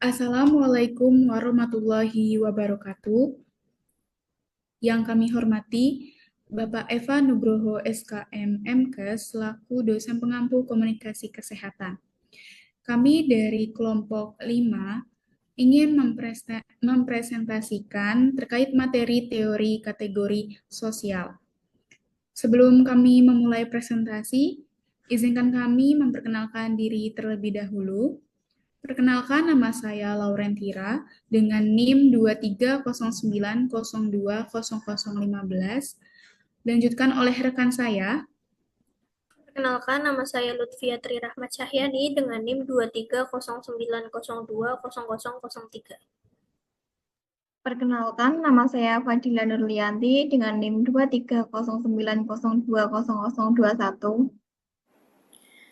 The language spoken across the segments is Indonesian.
Assalamualaikum warahmatullahi wabarakatuh. Yang kami hormati Bapak Eva Nugroho SKM MKes selaku dosen pengampu komunikasi kesehatan. Kami dari kelompok 5 ingin mempresentasikan terkait materi teori kategori sosial. Sebelum kami memulai presentasi, izinkan kami memperkenalkan diri terlebih dahulu. Perkenalkan, nama saya Lauren Tira dengan NIM 2309020015. Dilanjutkan oleh rekan saya. Perkenalkan, nama saya Lutfia Tri Rahmat Cahyani dengan NIM 2309020003. Perkenalkan, nama saya Fadila Nurlianti dengan NIM 2309020021.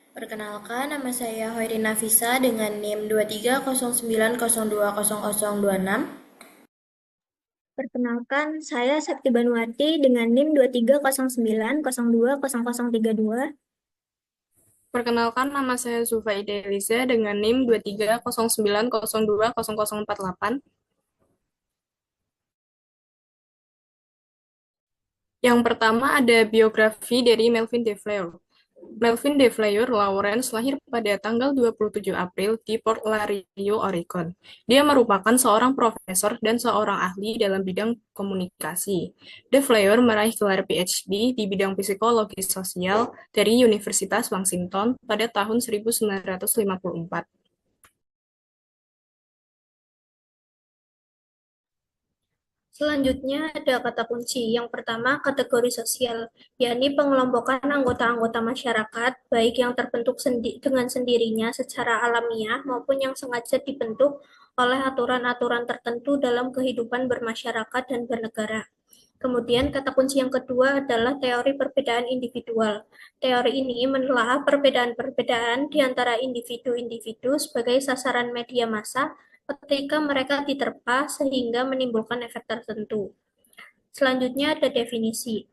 Perkenalkan, nama saya Hoirin Nafisa dengan NIM 2309020026. Perkenalkan, saya Sakti Banuarti dengan NIM 2309020032. Perkenalkan, nama saya Zulfa Ideliza dengan NIM 2309020048. Yang pertama ada biografi dari Melvin DeFleur. Melvin DeFleur Lawrence lahir pada tanggal 27 April di Port Lario, Oregon. Dia merupakan seorang profesor dan seorang ahli dalam bidang komunikasi. DeFleur meraih gelar PhD di bidang psikologi sosial dari Universitas Washington pada tahun 1954. Selanjutnya ada kata kunci. Yang pertama, kategori sosial, yakni pengelompokan anggota-anggota masyarakat, baik yang terbentuk dengan sendirinya secara alamiah maupun yang sengaja dibentuk oleh aturan-aturan tertentu dalam kehidupan bermasyarakat dan bernegara. Kemudian kata kunci yang kedua adalah teori perbedaan individual. Teori ini menelaah perbedaan-perbedaan di antara individu-individu sebagai sasaran media massa ketika mereka diterpa sehingga menimbulkan efek tertentu. Selanjutnya ada definisi.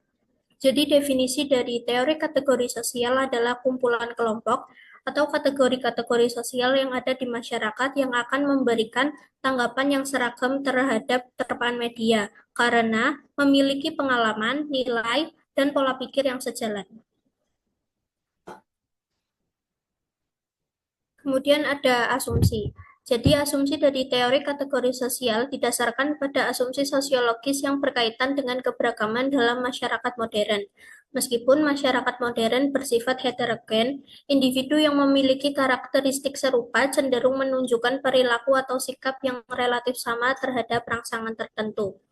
Jadi definisi dari teori kategori sosial adalah kumpulan kelompok atau kategori-kategori sosial yang ada di masyarakat yang akan memberikan tanggapan yang seragam terhadap terpaan media karena memiliki pengalaman, nilai, dan pola pikir yang sejalan. Kemudian ada asumsi. Jadi asumsi dari teori kategori sosial didasarkan pada asumsi sosiologis yang berkaitan dengan keberagaman dalam masyarakat modern. Meskipun masyarakat modern bersifat heterogen, individu yang memiliki karakteristik serupa cenderung menunjukkan perilaku atau sikap yang relatif sama terhadap rangsangan tertentu.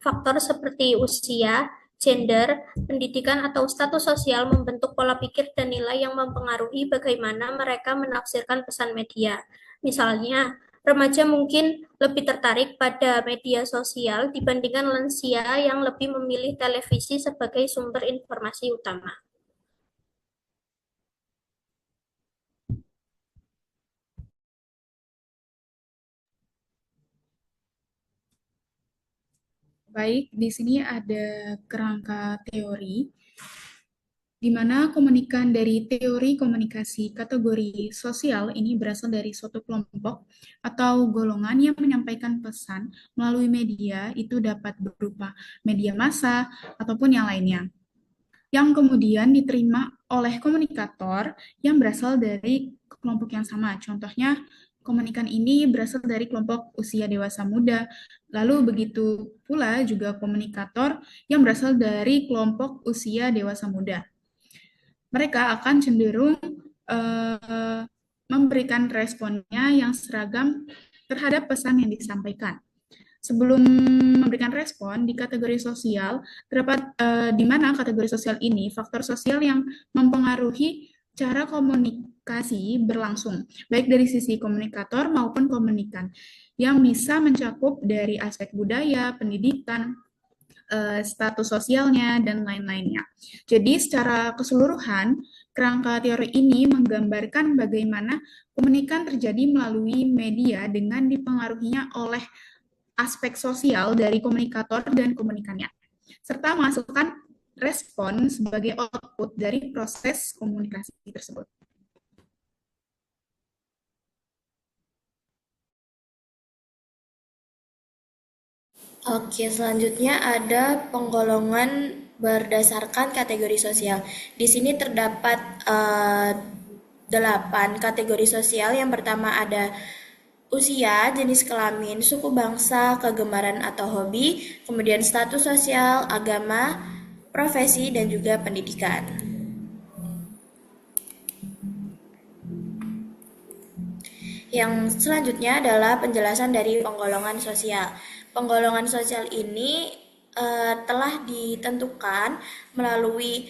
Faktor seperti usia, gender, pendidikan, atau status sosial membentuk pola pikir dan nilai yang mempengaruhi bagaimana mereka menafsirkan pesan media. Misalnya, remaja mungkin lebih tertarik pada media sosial dibandingkan lansia yang lebih memilih televisi sebagai sumber informasi utama. Baik, di sini ada kerangka teori, di mana komunikan dari teori komunikasi kategori sosial ini berasal dari suatu kelompok atau golongan yang menyampaikan pesan melalui media, itu dapat berupa media massa ataupun yang lainnya, yang kemudian diterima oleh komunikator yang berasal dari kelompok yang sama. Contohnya, komunikan ini berasal dari kelompok usia dewasa muda. Lalu begitu pula juga komunikator yang berasal dari kelompok usia dewasa muda. Mereka akan cenderung memberikan responnya yang seragam terhadap pesan yang disampaikan. Sebelum memberikan respon di kategori sosial, terdapat di mana kategori sosial ini faktor sosial yang mempengaruhi cara komunikasi berlangsung, baik dari sisi komunikator maupun komunikan, yang bisa mencakup dari aspek budaya, pendidikan, status sosialnya, dan lain-lainnya. Jadi secara keseluruhan, kerangka teori ini menggambarkan bagaimana komunikan terjadi melalui media dengan dipengaruhinya oleh aspek sosial dari komunikator dan komunikannya, serta menghasilkan respon sebagai output dari proses komunikasi tersebut. Oke, selanjutnya ada penggolongan berdasarkan kategori sosial. Di sini terdapat 8 kategori sosial. Yang pertama ada usia, jenis kelamin, suku bangsa, kegemaran atau hobi, kemudian status sosial, agama, profesi, dan juga pendidikan. Yang selanjutnya adalah penjelasan dari penggolongan sosial. Penggolongan sosial ini telah ditentukan melalui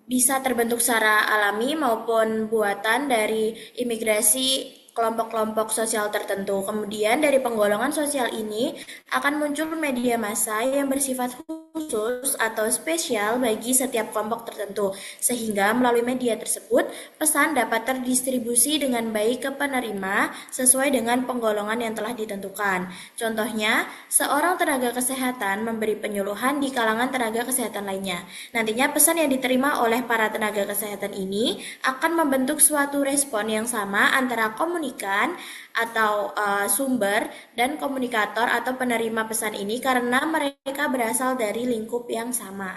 bisa terbentuk secara alami maupun buatan dari imigrasi kelompok-kelompok sosial tertentu. Kemudian dari penggolongan sosial ini akan muncul media massa yang bersifat khusus atau spesial bagi setiap kelompok tertentu, sehingga melalui media tersebut pesan dapat terdistribusi dengan baik ke penerima sesuai dengan penggolongan yang telah ditentukan. Contohnya, seorang tenaga kesehatan memberi penyuluhan di kalangan tenaga kesehatan lainnya. Nantinya pesan yang diterima oleh para tenaga kesehatan ini akan membentuk suatu respon yang sama antara komunikan atau sumber dan komunikator atau penerima pesan ini karena mereka berasal dari lingkup yang sama.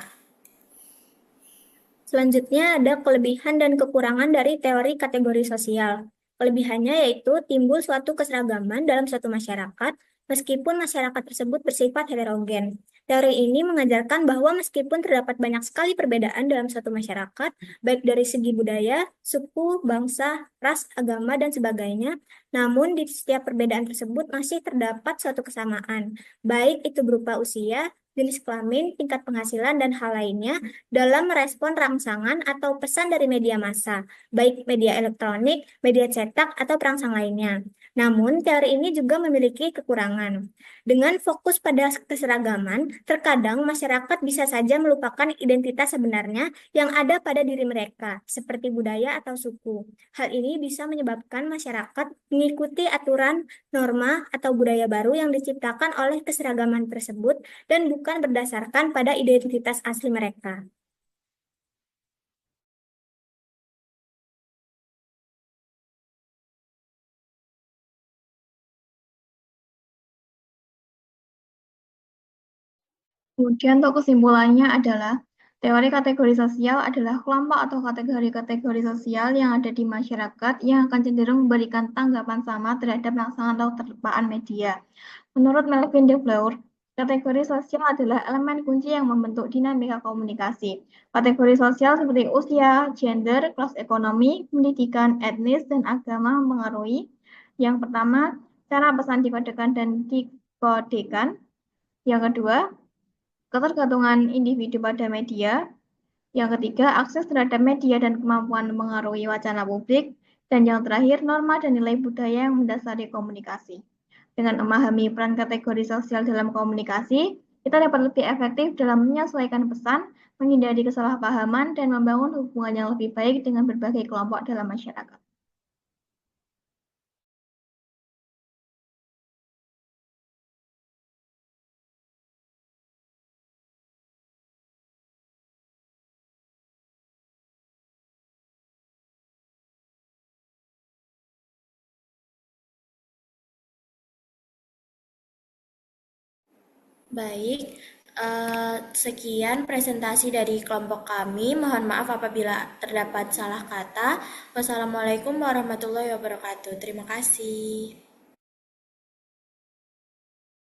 Selanjutnya ada kelebihan dan kekurangan dari teori kategori sosial. Kelebihannya yaitu timbul suatu keseragaman dalam suatu masyarakat, meskipun masyarakat tersebut bersifat heterogen. Teori ini mengajarkan bahwa meskipun terdapat banyak sekali perbedaan dalam suatu masyarakat, baik dari segi budaya, suku, bangsa, ras, agama, dan sebagainya, namun di setiap perbedaan tersebut masih terdapat suatu kesamaan, baik itu berupa usia, jenis kelamin, tingkat penghasilan, dan hal lainnya dalam merespon rangsangan atau pesan dari media massa, baik media elektronik, media cetak, atau perangsang lainnya. Namun, teori ini juga memiliki kekurangan. Dengan fokus pada keseragaman, terkadang masyarakat bisa saja melupakan identitas sebenarnya yang ada pada diri mereka, seperti budaya atau suku. Hal ini bisa menyebabkan masyarakat mengikuti aturan, norma, atau budaya baru yang diciptakan oleh keseragaman tersebut dan bukan berdasarkan pada identitas asli mereka. Kemudian untuk kesimpulannya adalah teori kategori sosial adalah kelompok atau kategori-kategori sosial yang ada di masyarakat yang akan cenderung memberikan tanggapan sama terhadap rangsangan atau terpaan media. Menurut Melvin DeFleur, kategori sosial adalah elemen kunci yang membentuk dinamika komunikasi. Kategori sosial seperti usia, gender, kelas ekonomi, pendidikan, etnis, dan agama mempengaruhi. Yang pertama, cara pesan dikodekan dan dikodekan. Yang kedua, ketergantungan individu pada media. Yang ketiga, akses terhadap media dan kemampuan mengaruhi wacana publik. Dan yang terakhir, norma dan nilai budaya yang mendasari komunikasi. Dengan memahami peran kategori sosial dalam komunikasi, kita dapat lebih efektif dalam menyesuaikan pesan, menghindari kesalahpahaman, dan membangun hubungan yang lebih baik dengan berbagai kelompok dalam masyarakat. Baik, sekian presentasi dari kelompok kami. Mohon maaf apabila terdapat salah kata. Wassalamualaikum warahmatullahi wabarakatuh. Terima kasih.